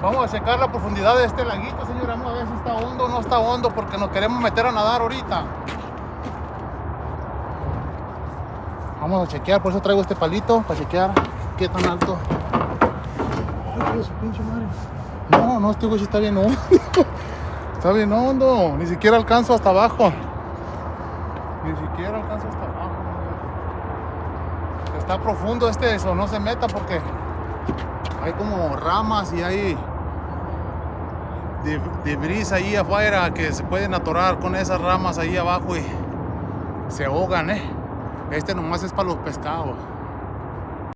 Vamos a checar la profundidad de este laguito, señora. Vamos a ver si está hondo o no está hondo, porque nos queremos meter a nadar ahorita. Vamos a chequear, por eso traigo este palito, para chequear qué tan alto. Ay, su pinche madre. No, este güey sí está bien hondo. Está bien hondo. Ni siquiera alcanzo hasta abajo. Ni siquiera alcanzo hasta abajo. Está profundo eso, no se meta porque hay como ramas y hay de brisa ahí afuera que se pueden atorar con esas ramas ahí abajo y se ahogan, Este nomás es para los pescados.